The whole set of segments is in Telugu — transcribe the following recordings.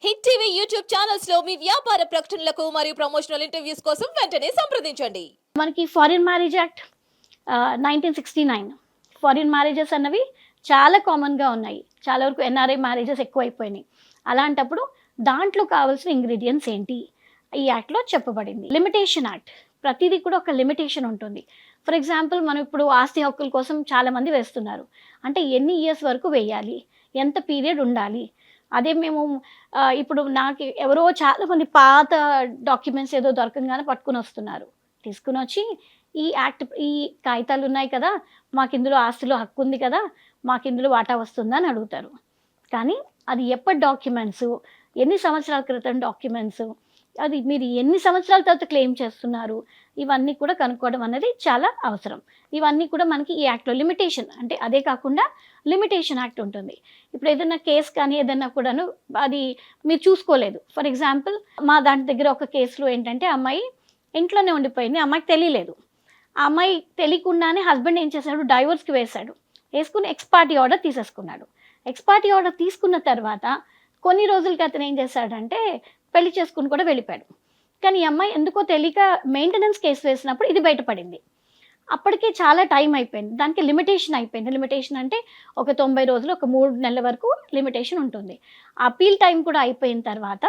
హిట్ టీవీ యూట్యూబ్ ఛానల్స్ లో మీ వ్యాపార ప్రకటనలకు మరియు ప్రమోషనల్ ఇంటర్వ్యూస్ కోసం వెంటనే సంప్రదించండి. మనకి foreign marriage act 1969 foreign marriages అన్నవి చాలా కామన్గా ఉన్నాయి. చాలా వరకు ఎన్ఆర్ఐ మ్యారేజెస్ ఎక్కువైపోయినాయి. అలాంటప్పుడు దాంట్లో కావాల్సిన ఇంగ్రీడియంట్స్ ఏంటి ఈ యాక్ట్లో చెప్పబడింది. లిమిటేషన్ యాక్ట్, ప్రతిదీ కూడా ఒక లిమిటేషన్ ఉంటుంది. ఫర్ ఎగ్జాంపుల్ మనం ఇప్పుడు ఆస్తి హక్కుల కోసం చాలామంది వేస్తున్నారు. అంటే ఎన్ని ఇయర్స్ వరకు వేయాలి, ఎంత పీరియడ్ ఉండాలి. అదే మేము ఇప్పుడు నాకు ఎవరో చాలామంది పాత డాక్యుమెంట్స్ ఏదో దొరకంగానే పట్టుకుని వస్తున్నారు. తీసుకుని వచ్చి ఈ యాక్ట్, ఈ కాగితాలు ఉన్నాయి కదా, మాకు ఇందులో ఆస్తిలో హక్కు ఉంది కదా, మాకు ఇందులో వాటా వస్తుందా అని అడుగుతారు. కానీ అది ఎప్పటి డాక్యుమెంట్స్, ఎన్ని సంవత్సరాల క్రితం డాక్యుమెంట్స్, అది మీరు ఎన్ని సంవత్సరాల తర్వాత క్లెయిమ్ చేస్తున్నారు, ఇవన్నీ కూడా కనుక్కోవడం అనేది చాలా అవసరం. ఇవన్నీ కూడా మనకి ఈ యాక్ట్లో లిమిటేషన్, అంటే అదే కాకుండా లిమిటేషన్ యాక్ట్ ఉంటుంది. ఇప్పుడు ఏదైనా కేసు కానీ ఏదైనా కూడాను అది మీరు చూసుకోలేదు. ఫర్ ఎగ్జాంపుల్ మా దాంట్ దగ్గర ఒక కేసులో ఏంటంటే అమ్మాయి ఇంట్లోనే ఉండిపోయింది, అమ్మాయికి తెలియలేదు. ఆ అమ్మాయి తెలియకుండానే హస్బెండ్ ఏం చేశాడు, డైవర్స్కి వేశాడు. వేసుకుని ఎక్స్పార్టీ ఆర్డర్ తీసేసుకున్నాడు. ఎక్స్పార్టీ ఆర్డర్ తీసుకున్న తర్వాత కొన్ని రోజులకి అతను ఏం చేశాడంటే పెళ్లి చేసుకుని కూడా వెళ్ళిపోయాడు. కానీ ఈ అమ్మాయి ఎందుకో తెలియక మెయింటెనెన్స్ కేసు వేసినప్పుడు ఇది బయటపడింది. అప్పటికే చాలా టైం అయిపోయింది, దానికి లిమిటేషన్ అయిపోయింది. లిమిటేషన్ అంటే ఒక 90 రోజులు, ఒక 3 నెలల వరకు లిమిటేషన్ ఉంటుంది. అపీల్ టైం కూడా అయిపోయిన తర్వాత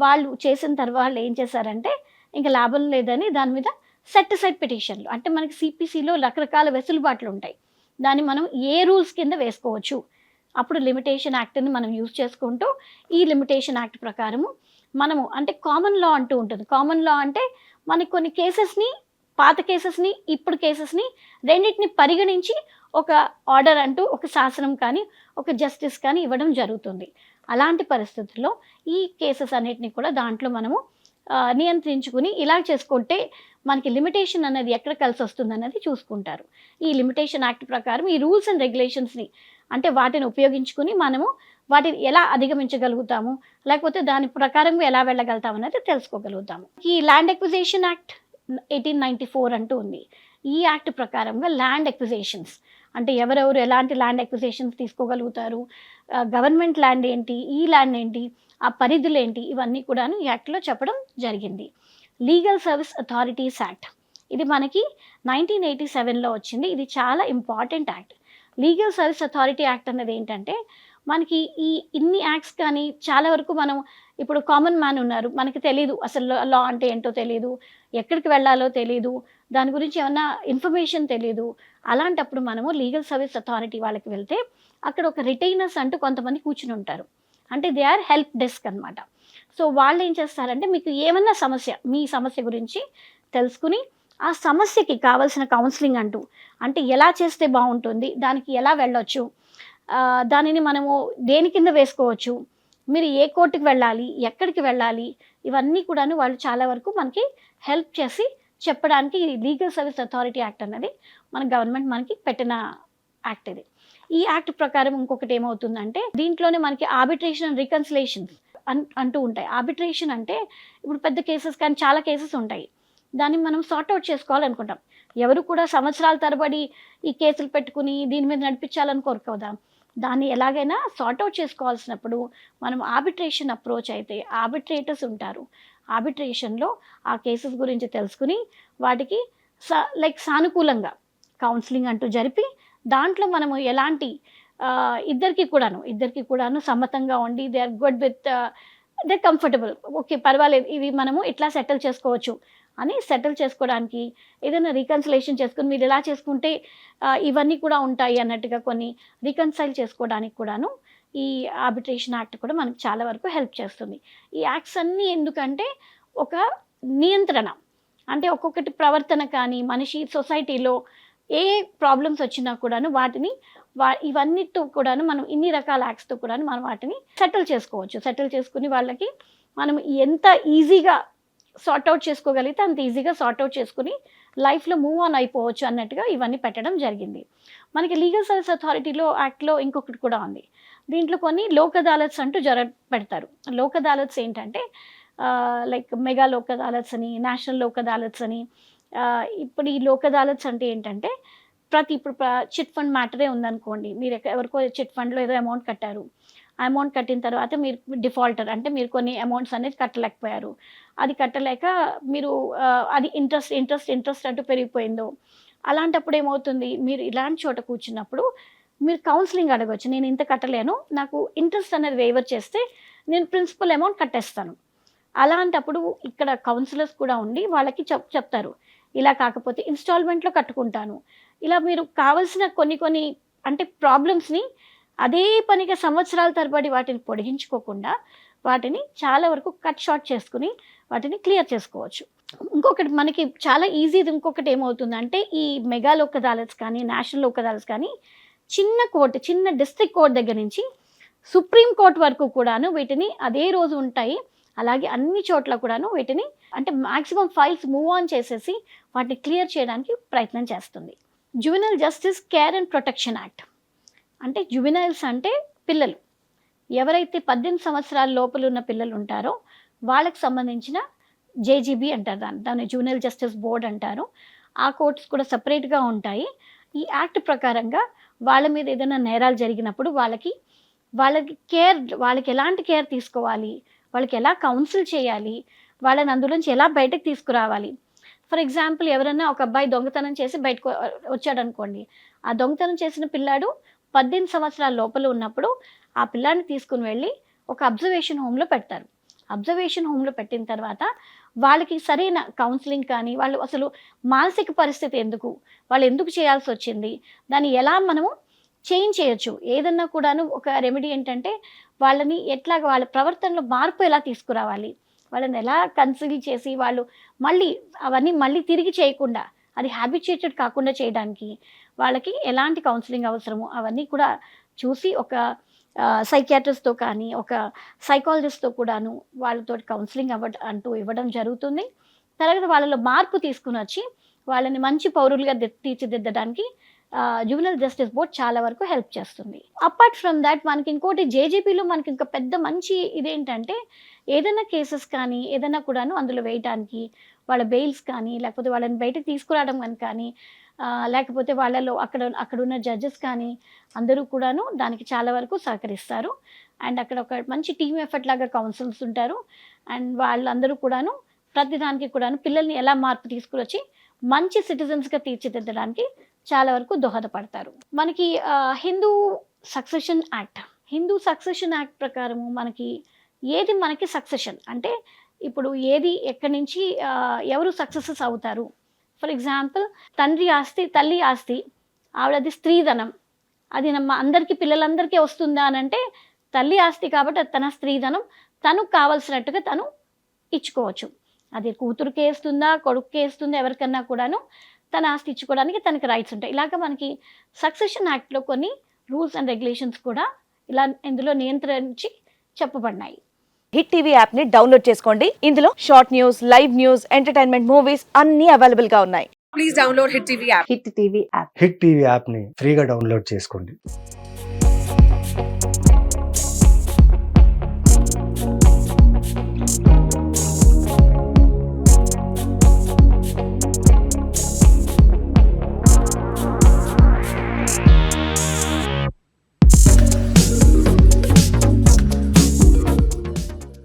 వాళ్ళు చేసిన తర్వాత ఏం చేశారంటే ఇంకా లాభం లేదని దాని మీద సెట్ అసైడ్ పిటిషన్లు, అంటే మనకి సిపిసిలో రకరకాల వెసులుబాట్లు ఉంటాయి. దాన్ని మనం ఏ రూల్స్ కింద వేసుకోవచ్చు. అప్పుడు లిమిటేషన్ యాక్ట్ని మనం యూజ్ చేసుకుంటూ ఈ లిమిటేషన్ యాక్ట్ ప్రకారము మనము, అంటే కామన్ లా అంటూ ఉంటుంది. కామన్ లా అంటే మనకి కొన్ని కేసెస్ని, పాత కేసెస్ని, ఇప్పుడు కేసెస్ని రెండింటిని పరిగణించి ఒక ఆర్డర్ అంటూ, ఒక శాసనం కానీ ఒక జస్టిస్ కానీ ఇవ్వడం జరుగుతుంది. అలాంటి పరిస్థితుల్లో ఈ కేసెస్ అన్నిటిని కూడా దాంట్లో మనము నియంత్రించుకుని ఇలా చేసుకుంటే మనకి లిమిటేషన్ అనేది ఎక్కడ కలిసి వస్తుంది అన్నది చూసుకుంటారు. ఈ లిమిటేషన్ యాక్ట్ ప్రకారం ఈ రూల్స్ అండ్ రెగ్యులేషన్స్ని, అంటే వాటిని ఉపయోగించుకుని మనము వాటిని ఎలా అధిగమించగలుగుతాము, లేకపోతే దాని ప్రకారంగా ఎలా వెళ్ళగలుగుతాము అనేది తెలుసుకోగలుగుతాము. ఈ ల్యాండ్ ఎక్విజిషన్ యాక్ట్ 1894 అంటూ ఉంది. ఈ యాక్ట్ ప్రకారంగా ల్యాండ్ ఎక్విజిషన్స్, అంటే ఎవరెవరు ఎలాంటి ల్యాండ్ ఎక్విజిషన్స్ తీసుకోగలుగుతారు, గవర్నమెంట్ ల్యాండ్ ఏంటి, ఈ ల్యాండ్ ఏంటి, ఆ పరిధులు ఏంటి, ఇవన్నీ కూడాను ఈ యాక్ట్లో చెప్పడం జరిగింది. లీగల్ సర్వీస్ అథారిటీస్ యాక్ట్, ఇది మనకి 1987లో వచ్చింది. ఇది చాలా important act. Legal service authority act అన్నది ఏంటంటే మనకి ఈ ఇన్ని యాక్ట్స్ కానీ చాలా వరకు మనం ఇప్పుడు కామన్ మ్యాన్ ఉన్నారు, మనకి తెలీదు అసలు లా అంటే ఏంటో తెలియదు, ఎక్కడికి వెళ్ళాలో తెలీదు, దాని గురించి ఏమన్నా ఇన్ఫర్మేషన్ తెలీదు. అలాంటప్పుడు మనము లీగల్ సర్వీస్ అథారిటీ వాళ్ళకి వెళ్తే అక్కడ ఒక రిటైనర్స్ అంటూ కొంతమంది కూర్చుని ఉంటారు. అంటే దే ఆర్ హెల్ప్ డెస్క్ అనమాట. సో వాళ్ళు ఏం చేస్తారంటే మీకు ఏమన్నా సమస్య, మీ సమస్య గురించి తెలుసుకుని ఆ సమస్యకి కావాల్సిన కౌన్సిలింగ్ అంటూ, అంటే ఎలా చేస్తే బాగుంటుంది, దానికి ఎలా వెళ్ళొచ్చు, దానిని మనము దేని కింద వేసుకోవచ్చు, మీరు ఏ కోర్టుకి వెళ్ళాలి, ఎక్కడికి వెళ్ళాలి, ఇవన్నీ కూడాను వాళ్ళు చాలా వరకు మనకి హెల్ప్ చేసి చెప్పడానికి ఈ లీగల్ సర్వీస్ అథారిటీ యాక్ట్ అన్నది మన గవర్నమెంట్ మనకి పెట్టిన యాక్ట్ ఇది. ఈ యాక్ట్ ప్రకారం ఇంకొకటి ఏమవుతుందంటే దీంట్లోనే మనకి ఆర్బిట్రేషన్ అండ్ రికన్సిలేషన్స్ అంటూ ఉంటాయి. ఆర్బిట్రేషన్ అంటే ఇప్పుడు పెద్ద కేసెస్ కానీ చాలా కేసెస్ ఉంటాయి, దాన్ని మనం సార్ట్అవుట్ చేసుకోవాలనుకుంటాం. ఎవరు కూడా సంవత్సరాల తరబడి ఈ కేసులు పెట్టుకుని దీని మీద నడిపించాలని కోరుకోదా. దాన్ని ఎలాగైనా సార్ట్అవుట్ చేసుకోవాల్సినప్పుడు మనం ఆర్బిట్రేషన్ అప్రోచ్ అయితే ఆర్బిట్రేటర్స్ ఉంటారు. ఆర్బిట్రేషన్లో ఆ కేసెస్ గురించి తెలుసుకుని వాటికి సానుకూలంగా కౌన్సిలింగ్ అంటూ జరిపి దాంట్లో మనము ఎలాంటి ఇద్దరికి కూడాను సమ్మతంగా ఉండి they are good with, they comfortable, okay పర్వాలేదు ఇవి మనము ఇట్లా సెటిల్ చేసుకోవచ్చు అని సెటిల్ చేసుకోవడానికి, ఏదైనా రీకన్సిలేషన్ చేసుకుని మీరు ఇలా చేసుకుంటే ఇవన్నీ కూడా ఉంటాయి అన్నట్టుగా కొన్ని రీకన్సైల్ చేసుకోవడానికి కూడాను ఈ ఆర్బిట్రేషన్ యాక్ట్ కూడా మనకు చాలా వరకు హెల్ప్ చేస్తుంది. ఈ యాక్ట్స్ అన్నీ ఎందుకంటే ఒక నియంత్రణ, అంటే ఒక్కొక్కటి ప్రవర్తన కానీ మనిషి సొసైటీలో ఏ ప్రాబ్లమ్స్ వచ్చినా కూడాను వాటిని ఇవన్నిటితో కూడాను మనం ఇన్ని రకాల యాక్ట్స్తో కూడాను మనం వాటిని సెటిల్ చేసుకోవచ్చు. సెటిల్ చేసుకుని వాళ్ళకి మనం ఎంత ఈజీగా సార్ట్అవుట్ చేసుకోగలిగితే అంత ఈజీగా సార్ట్అవుట్ చేసుకుని లైఫ్లో మూవ్ ఆన్ అయిపోవచ్చు అన్నట్టుగా ఇవన్నీ పెట్టడం జరిగింది. మనకి లీగల్ సర్వీస్ అథారిటీలో యాక్ట్లో ఇంకొకటి కూడా ఉంది. దీంట్లో కొన్ని లోక్ అదాలత్స్ అంటూ పెడతారు. లోక్ అదాలత్స్ ఏంటంటే లైక్ మెగా లోక్ అదాలత్స్ అని, నేషనల్ లోక్ అదాలత్స్ అని. ఇప్పుడు ఈ లోక్ అదాలత్స్ అంటే ఏంటంటే ఇప్పుడు చిట్ ఫండ్ మ్యాటరే ఉందనుకోండి, మీరు ఎవరికో చిట్ ఫండ్లో ఏదో అమౌంట్ కట్టారు, అమౌంట్ కట్టిన తర్వాత మీరు డిఫాల్టర్, అంటే మీరు కొన్ని అమౌంట్స్ అనేది కట్టలేకపోయారు, అది కట్టలేక మీరు అది ఇంట్రెస్ట్ అంటూ పెరిగిపోయిందో, అలాంటప్పుడు ఏమవుతుంది, మీరు ఇలాంటి చోట కూర్చున్నప్పుడు మీరు కౌన్సిలింగ్ అడగవచ్చు. నేను ఇంత కట్టలేను, నాకు ఇంట్రెస్ట్ అనేది వేవర్ చేస్తే నేను ప్రిన్సిపల్ అమౌంట్ కట్టేస్తాను. అలాంటప్పుడు ఇక్కడ కౌన్సిలర్స్ కూడా ఉండి వాళ్ళకి చెప్తారు, ఇలా కాకపోతే ఇన్స్టాల్మెంట్లో కట్టుకుంటాను. ఇలా మీరు కావాల్సిన కొన్ని అంటే ప్రాబ్లమ్స్ని అదే పనిగా సంవత్సరాల తరబడి వాటిని పొడిగించుకోకుండా వాటిని చాలా వరకు కట్ షార్ట్ చేసుకుని వాటిని క్లియర్ చేసుకోవచ్చు. ఇంకొకటి మనకి చాలా ఈజీది ఇంకొకటి ఏమవుతుందంటే, ఈ మెగా లోక్ అదాలత్స్ కానీ నేషనల్ లోక్ అదాలత్స్ కానీ చిన్న కోర్టు, చిన్న డిస్ట్రిక్ట్ కోర్ట్ దగ్గర నుంచి సుప్రీం కోర్ట్ వరకు కూడాను వీటిని అదే రోజు ఉంటాయి. అలాగే అన్ని చోట్ల కూడాను వీటిని అంటే మ్యాక్సిమం ఫైల్స్ మూవ్ ఆన్ చేసేసి వాటిని క్లియర్ చేయడానికి ప్రయత్నం చేస్తుంది. Juvenile justice care and protection act అంటే జువెనైల్స్ అంటే పిల్లలు, ఎవరైతే 18 సంవత్సరాల లోపల ఉన్న పిల్లలు ఉంటారో వాళ్ళకి సంబంధించిన జేజీబీ అంటారు, దాన్ని జువెనైల్ జస్టిస్ బోర్డ్ అంటారు. ఆ కోర్ట్స్ కూడా సపరేట్గా ఉంటాయి. ఈ యాక్ట్ ప్రకారంగా వాళ్ళ మీద ఏదైనా నేరాలు జరిగినప్పుడు వాళ్ళకి కేర్, వాళ్ళకి ఎలాంటి కేర్ తీసుకోవాలి, వాళ్ళకి ఎలా కౌన్సిల్ చేయాలి, వాళ్ళని అందులోంచి ఎలా బయటకు తీసుకురావాలి. ఫర్ ఎగ్జాంపుల్, ఎవరైనా ఒక అబ్బాయి దొంగతనం చేసి బయటకు వచ్చాడనుకోండి, ఆ దొంగతనం చేసిన పిల్లాడు 18 సంవత్సరాల లోపల ఉన్నప్పుడు ఆ పిల్లాడిని తీసుకుని వెళ్ళి ఒక అబ్జర్వేషన్ హోమ్లో పెడతారు. అబ్జర్వేషన్ హోమ్లో పెట్టిన తర్వాత వాళ్ళకి సరైన కౌన్సిలింగ్ కానీ, వాళ్ళు అసలు మానసిక పరిస్థితి ఎందుకు, వాళ్ళు ఎందుకు చేయాల్సి వచ్చింది, దాన్ని ఎలా మనము చేంజ్ చేయొచ్చు, ఏదన్నా కూడాను ఒక రెమెడీ ఏంటంటే వాళ్ళని ఎట్లాగ వాళ్ళ ప్రవర్తనలో మార్పు ఎలా తీసుకురావాలి, వాళ్ళని ఎలా కన్సిల్ చేసి వాళ్ళు అవన్నీ మళ్ళీ తిరిగి చేయకుండా, అది హ్యాబిచుయేటెడ్ కాకుండా చేయడానికి వాళ్ళకి ఎలాంటి కౌన్సిలింగ్ అవసరమో అవన్నీ కూడా చూసి ఒక సైకియాట్రిస్ట్తో కానీ ఒక సైకాలజిస్ట్తో కూడాను వాళ్ళతో కౌన్సిలింగ్ ఇవ్వడం జరుగుతుంది. తర్వాత వాళ్ళలో మార్పు తీసుకుని వచ్చి వాళ్ళని మంచి పౌరులుగా తీర్చిదిద్దడానికి జువెనైల్ జస్టిస్ బోర్డ్ చాలా వరకు హెల్ప్ చేస్తుంది. అపార్ట్ ఫ్రమ్ దాట్ మనకి ఇంకోటి జేజీపీలో మనకి ఇంకా పెద్ద మంచి ఇదేంటంటే, ఏదైనా కేసెస్ కానీ ఏదైనా కూడాను అందులో వేయడానికి వాళ్ళ బెయిల్స్ కానీ, లేకపోతే వాళ్ళని బయటకు తీసుకురావడం కానీ, లేకపోతే వాళ్ళలో అక్కడున్న జడ్జెస్ కానీ అందరూ కూడాను దానికి చాలా వరకు సహకరిస్తారు. అండ్ అక్కడ ఒక మంచి టీమ్ ఎఫర్ట్ లాగా కౌన్సిల్స్ ఉంటారు. అండ్ వాళ్ళందరూ కూడాను ప్రతిదానికి కూడాను పిల్లల్ని ఎలా మార్పు తీసుకువచ్చి మంచి సిటిజన్స్గా తీర్చిదిద్దడానికి చాలా వరకు దోహదపడతారు. మనకి హిందూ సక్సెషన్ యాక్ట్ ప్రకారము మనకి ఏది మనకి సక్సెషన్ అంటే, ఇప్పుడు ఏది ఎక్కడి నుంచి ఎవరు సక్సెసెస్ అవుతారు. ఫర్ ఎగ్జాంపుల్, తండ్రి ఆస్తి తల్లి ఆస్తి, ఆవిడది స్త్రీధనం, అది అందరికీ పిల్లలందరికీ వస్తుందా అని అంటే, తల్లి ఆస్తి కాబట్టి అది తన స్త్రీధనం, తను కావాల్సినట్టుగా తను ఇచ్చుకోవచ్చు. అది కూతురుకే ఇస్తుందా కొడుకుకే ఇస్తుందా ఎవరికన్నా కూడాను తన ఆస్తి ఇచ్చుకోవడానికి తనకి రైట్స్ ఉంటాయి. ఇలాగ మనకి సక్సెషన్ యాక్ట్లో కొన్ని రూల్స్ అండ్ రెగ్యులేషన్స్ కూడా ఇందులో నియంత్రించి చెప్పబడినాయి. హిట్ టీవీ యాప్ ని డౌన్లోడ్ చేసుకోండి. ఇందులో short news, live news, entertainment movies అన్ని అవైలబుల్ గా ఉన్నాయి. Please download Hit TV app. Hit TV app hit TV యాప్ని ఫ్రీగా డౌన్లోడ్ చేసుకోండి.